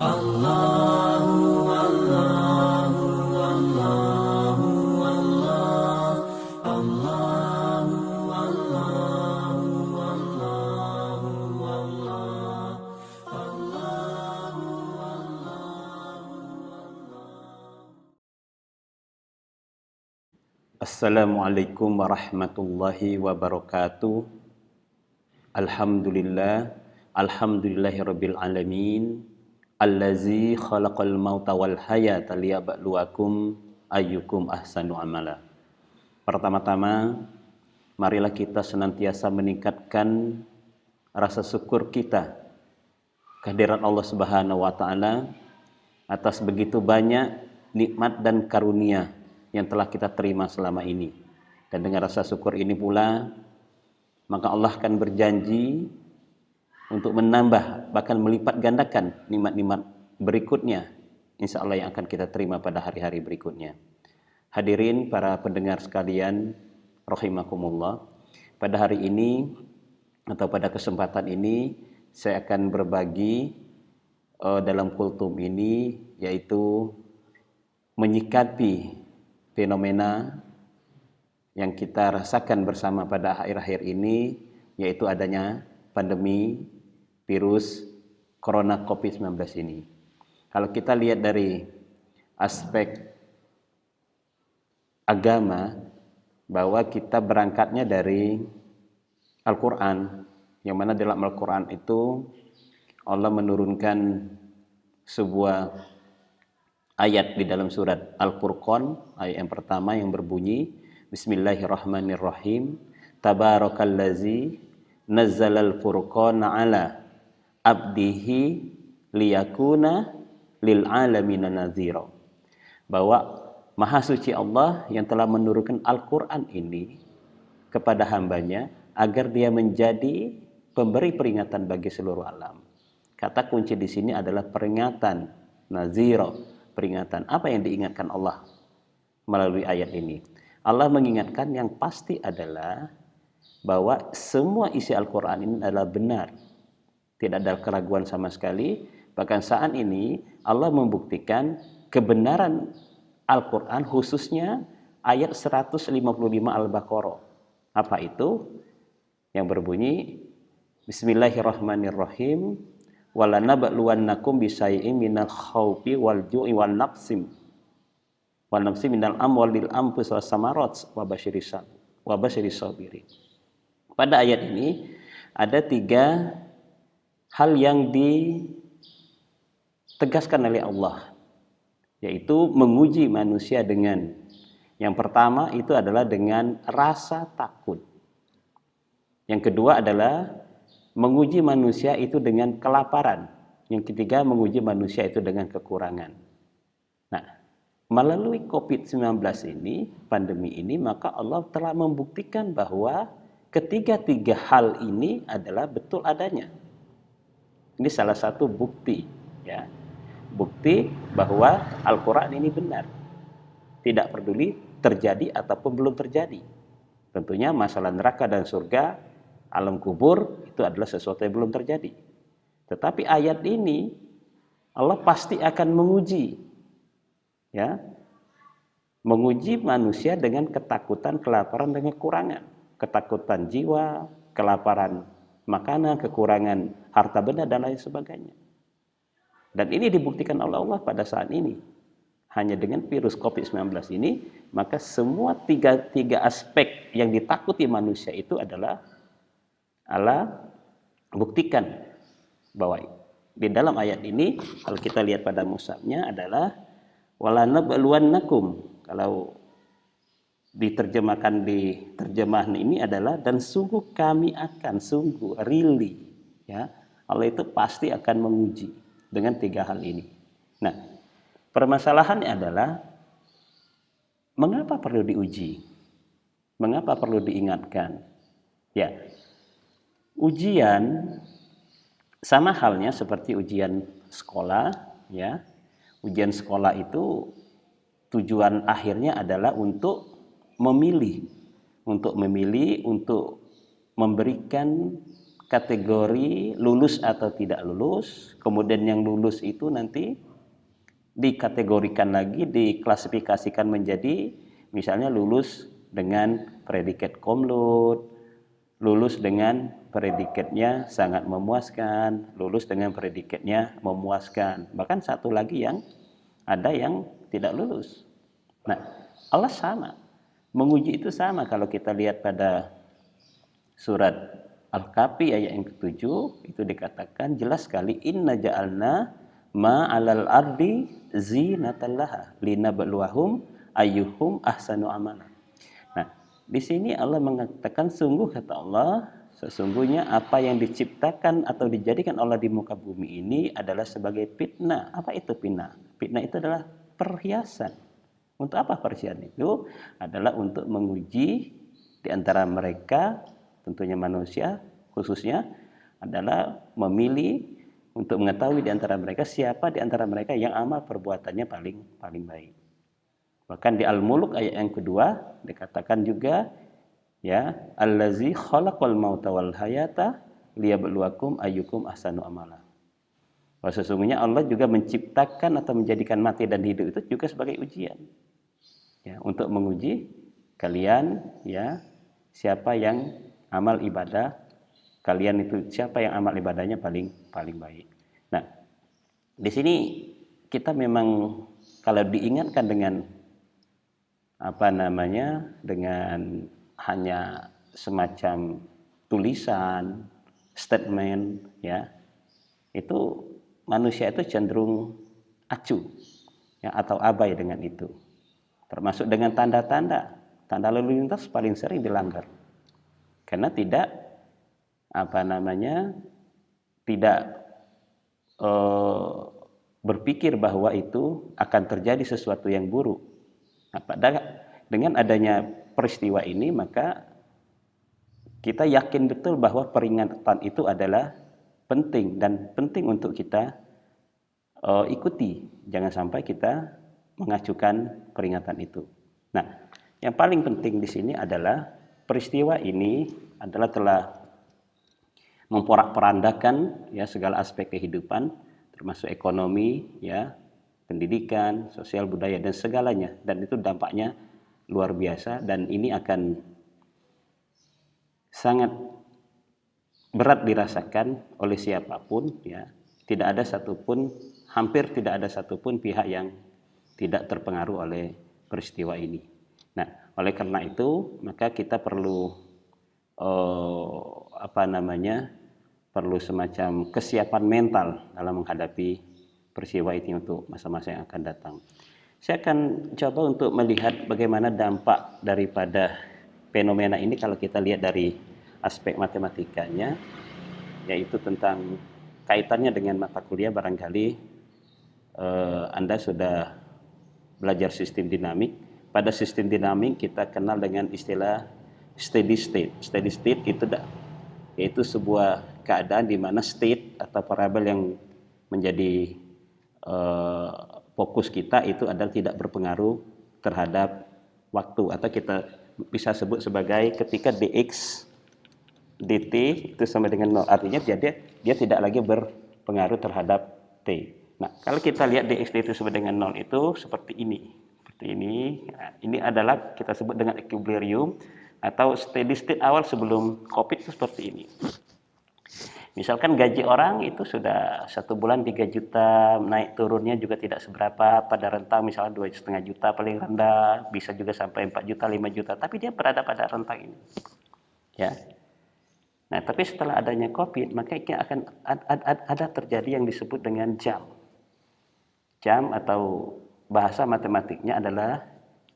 Allahu Allahu Allahu Allah Allahu Allahu Allahu Allah Allahu Assalamualaikum warahmatullahi wabarakatuh. Alhamdulillahirabbil alamin. Allazi khalaqal mauta wal hayata liyabluwakum ayyukum ahsanu amala. Pertama-tama, marilah kita senantiasa meningkatkan rasa syukur kita kehadirat Allah Subhanahu wa taala atas begitu banyak nikmat dan karunia yang telah kita terima selama ini. Dan dengan rasa syukur ini pula, maka Allah akan berjanji untuk menambah, bahkan melipat gandakan nikmat-nikmat berikutnya, insya Allah yang akan kita terima pada hari-hari berikutnya. Hadirin para pendengar sekalian, rahimakumullah. Pada hari ini atau pada kesempatan ini saya akan berbagi dalam kultum ini, yaitu menyikapi fenomena yang kita rasakan bersama pada akhir-akhir ini, yaitu adanya pandemi virus corona COVID-19 ini. Kalau kita lihat dari aspek agama, bahwa kita berangkatnya dari Al-Quran, yang mana dalam Al-Quran itu Allah menurunkan sebuah ayat di dalam surat Al-Furqan, ayat yang pertama yang berbunyi Bismillahirrahmanirrahim, Tabarakallazi nazzalal furqana ala abdihi liyakuna lil alamina nazira. Bahwa Maha Suci Allah yang telah menurunkan Al-Quran ini kepada hambanya agar dia menjadi pemberi peringatan bagi seluruh alam. Kata kunci di sini adalah peringatan, nazira, peringatan. Apa yang diingatkan Allah melalui ayat ini? Allah mengingatkan yang pasti adalah bahwa semua isi Al-Quran ini adalah benar. Tidak ada keraguan sama sekali. Bahkan saat ini Allah membuktikan kebenaran Al-Quran, khususnya ayat 155 Al-Baqarah. Apa itu? Yang berbunyi Bismillahirrahmanirrahim, walanabluwannakum bisyai'in minal khaufi wal ju'i wal naqsim minal amwalil anfus was samarat wa basyiris sabirin. Pada ayat ini ada 3 hal yang ditegaskan oleh Allah, yaitu menguji manusia dengan, yang pertama itu adalah dengan rasa takut. Yang kedua adalah menguji manusia itu dengan kelaparan. Yang ketiga menguji manusia itu dengan kekurangan. Nah, melalui COVID-19 ini, pandemi ini, maka Allah telah membuktikan bahwa ketiga-tiga hal ini adalah betul adanya. Ini salah satu bukti, ya. Bukti bahwa Al-Quran ini benar. Tidak peduli terjadi ataupun belum terjadi. Tentunya masalah neraka dan surga, alam kubur, itu adalah sesuatu yang belum terjadi. Tetapi ayat ini Allah pasti akan menguji, ya, menguji manusia dengan ketakutan, kelaparan, dan kekurangan. Ketakutan jiwa, kelaparan makanan, kekurangan harta benda, dan lain sebagainya. Dan ini dibuktikan oleh Allah pada saat ini. Hanya dengan virus COVID-19 ini, maka semua tiga aspek yang ditakuti manusia itu adalah Allah buktikan bahwa di dalam ayat ini, kalau kita lihat pada mushafnya adalah walanabluwannakum. Kalau diterjemahkan di terjemahan ini adalah dan sungguh kami akan, sungguh, really, ya, Allah itu pasti akan menguji dengan 3 hal ini. Nah, permasalahannya adalah mengapa perlu diuji? Mengapa perlu diingatkan? Ya, ujian sama halnya seperti ujian sekolah, ya. Ujian sekolah itu tujuan akhirnya adalah untuk memilih, untuk memberikan kategori lulus atau tidak lulus, kemudian yang lulus itu nanti dikategorikan lagi, diklasifikasikan menjadi misalnya lulus dengan predikat cum laude, lulus dengan predikatnya sangat memuaskan, lulus dengan predikatnya memuaskan. Bahkan satu lagi yang ada yang tidak lulus. Nah, Allah sama. Menguji itu sama kalau kita lihat pada surat Al-Kahfi ayat yang ke-7 itu dikatakan jelas sekali inna ja'alna ma 'alal ardi zinatan laha linabluwahum ayyuhum ahsanu amala. Nah, di sini Allah mengatakan sungguh kata Allah, sesungguhnya apa yang diciptakan atau dijadikan Allah di muka bumi ini adalah sebagai fitnah. Apa itu fitnah? Fitnah itu adalah perhiasan. Untuk apa perhiasan itu? Adalah untuk menguji di antara mereka, tentunya manusia khususnya, adalah memilih untuk mengetahui di antara mereka siapa di antara mereka yang amal perbuatannya paling baik. Bahkan di Al-Mulk ayat yang kedua dikatakan juga ya, allazi khalaqal mauta wal hayata liyabluwakum ayyukum ahsanu amala. Bahwa sesungguhnya Allah juga menciptakan atau menjadikan mati dan hidup itu juga sebagai ujian. Ya, untuk menguji kalian ya, siapa yang amal ibadah kalian itu, siapa yang amal ibadahnya paling baik. Nah, di sini kita memang kalau diingatkan dengan dengan hanya semacam tulisan, statement ya, itu manusia itu cenderung acuh ya, atau abai dengan itu. Termasuk dengan tanda-tanda lalu lintas paling sering dilanggar. Karena tidak berpikir bahwa itu akan terjadi sesuatu yang buruk. Nah, dengan adanya peristiwa ini maka kita yakin betul bahwa peringatan itu adalah penting dan penting untuk kita ikuti. Jangan sampai kita mengacukan peringatan itu. Nah, yang paling penting di sini adalah peristiwa ini adalah telah memporak-porandakan ya segala aspek kehidupan, termasuk ekonomi, ya, pendidikan, sosial budaya dan segalanya. Dan itu dampaknya luar biasa dan ini akan sangat berat dirasakan oleh siapapun ya. Tidak ada satupun, hampir tidak ada satupun pihak yang tidak terpengaruh oleh peristiwa ini. Nah, oleh karena itu maka kita perlu perlu semacam kesiapan mental dalam menghadapi peristiwa ini untuk masa-masa yang akan datang. Saya akan coba untuk melihat bagaimana dampak daripada fenomena ini kalau kita lihat dari aspek matematikanya, yaitu tentang kaitannya dengan mata kuliah. Barangkali Anda sudah belajar sistem dinamik. Pada sistem dinamik kita kenal dengan istilah steady state. Steady state itu yaitu sebuah keadaan di mana state atau variabel yang menjadi fokus kita itu adalah tidak berpengaruh terhadap waktu, atau kita bisa sebut sebagai ketika dx dt itu sama dengan 0, artinya dia tidak lagi berpengaruh terhadap t. Nah, kalau kita lihat dx dt sama dengan 0 itu seperti ini. Nah, ini adalah kita sebut dengan equilibrium atau steady state awal sebelum COVID itu seperti ini. Misalkan gaji orang itu sudah 1 bulan 3 juta, naik turunnya juga tidak seberapa, pada rentang misalnya 2,5 juta paling rendah, bisa juga sampai 4 juta, 5 juta, tapi dia berada pada rentang ini. Ya. Nah, tapi setelah adanya COVID, maka akan ada terjadi yang disebut dengan jam. Jam atau bahasa matematiknya adalah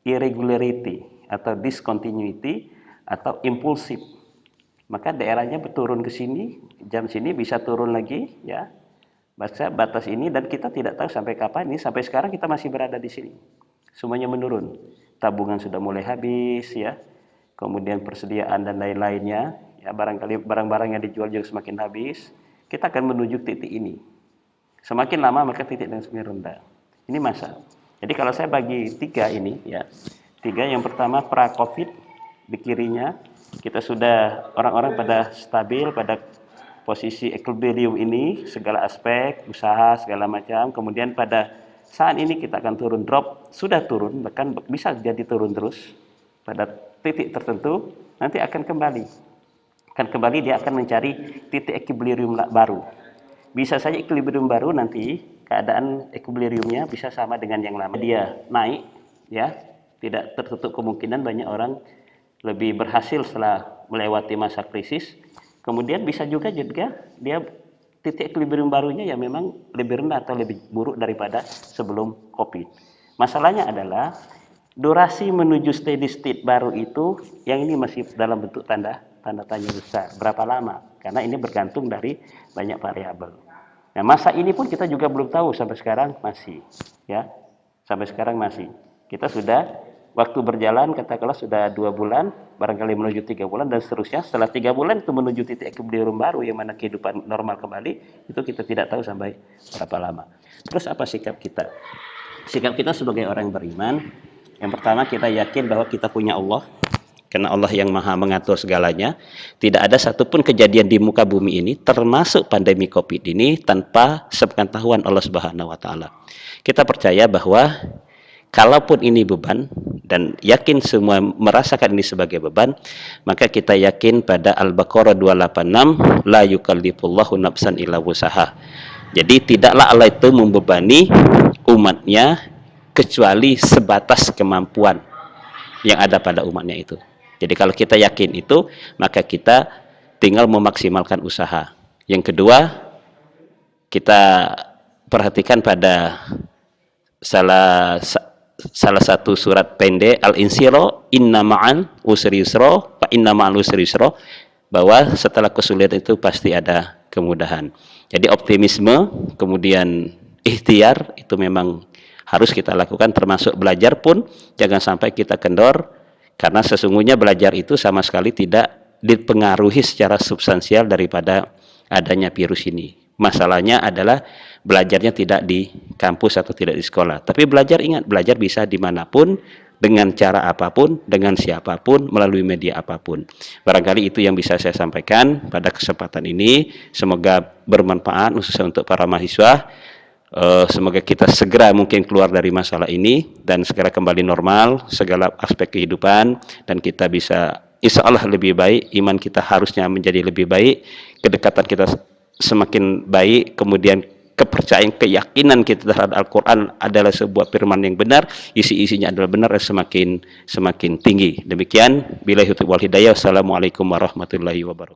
irregularity atau discontinuity atau impulsif. Maka daerahnya berturun ke sini, jam sini bisa turun lagi ya. Batas ini, dan kita tidak tahu sampai kapan ini. Sampai sekarang kita masih berada di sini. Semuanya menurun. Tabungan sudah mulai habis ya. Kemudian persediaan dan lain-lainnya ya, barangkali barang-barang yang dijual juga semakin habis. Kita akan menuju titik ini. Semakin lama maka titik yang semakin rendah. Ini masa. Jadi kalau saya bagi 3 ini ya. 3, yang pertama pra-COVID, di kirinya kita sudah orang-orang pada stabil, pada posisi equilibrium ini, segala aspek, usaha, segala macam. Kemudian pada saat ini kita akan turun drop, sudah turun, bahkan bisa jadi turun terus. Pada titik tertentu, nanti akan kembali. Akan kembali, dia akan mencari titik equilibrium baru. Bisa saja equilibrium baru nanti, keadaan equilibriumnya bisa sama dengan yang lama. Dia naik, ya, tidak tertutup kemungkinan banyak orang lebih berhasil setelah melewati masa krisis. Kemudian bisa juga dia titik equilibrium barunya ya memang lebih rendah atau lebih buruk daripada sebelum COVID. Masalahnya adalah durasi menuju steady state baru itu yang ini masih dalam bentuk tanda tanya besar. Berapa lama? Karena ini bergantung dari banyak variabel. Nah, masa ini pun kita juga belum tahu sampai sekarang masih, ya. Sampai sekarang masih. Kita sudah waktu berjalan katakanlah sudah 2 bulan, barangkali menuju 3 bulan dan seterusnya. Setelah 3 bulan itu menuju titik equilibrium baru yang mana kehidupan normal kembali, itu kita tidak tahu sampai berapa lama. Terus apa sikap kita? Sikap kita sebagai orang beriman, yang pertama kita yakin bahwa kita punya Allah, karena Allah yang maha mengatur segalanya. Tidak ada satupun kejadian di muka bumi ini, termasuk pandemi COVID ini, tanpa sepengetahuan Allah Subhanahu wa Ta'ala. Kita percaya bahwa kalaupun ini beban, dan yakin semua merasakan ini sebagai beban, maka kita yakin pada Al-Baqarah 286, la yukallifullahu nafsan illa wusaha. Jadi tidaklah Allah itu membebani umatnya kecuali sebatas kemampuan yang ada pada umatnya itu. Jadi kalau kita yakin itu, maka kita tinggal memaksimalkan usaha. Yang kedua, kita perhatikan pada salah satu surat pendek Al-Insyirah, inna ma'al usri yusra fa inna ma'al usri yusra, bahwa setelah kesulitan itu pasti ada kemudahan. Jadi optimisme, kemudian ikhtiar itu memang harus kita lakukan, termasuk belajar pun jangan sampai kita kendor, karena sesungguhnya belajar itu sama sekali tidak dipengaruhi secara substansial daripada adanya virus ini. Masalahnya adalah belajarnya tidak di kampus atau tidak di sekolah. Tapi belajar, ingat, belajar bisa dimanapun, dengan cara apapun, dengan siapapun, melalui media apapun. Barangkali itu yang bisa saya sampaikan pada kesempatan ini. Semoga bermanfaat khususnya untuk para mahasiswa. Semoga kita segera mungkin keluar dari masalah ini dan segera kembali normal segala aspek kehidupan, dan kita bisa insya Allah lebih baik. Iman kita harusnya menjadi lebih baik, kedekatan kita semakin baik, kemudian kepercayaan, keyakinan kita terhadap Al-Quran adalah sebuah firman yang benar, isi-isinya adalah benar, dan semakin tinggi. Demikian, billahi taufiq wal hidayah. Wassalamualaikum warahmatullahi wabarakatuh.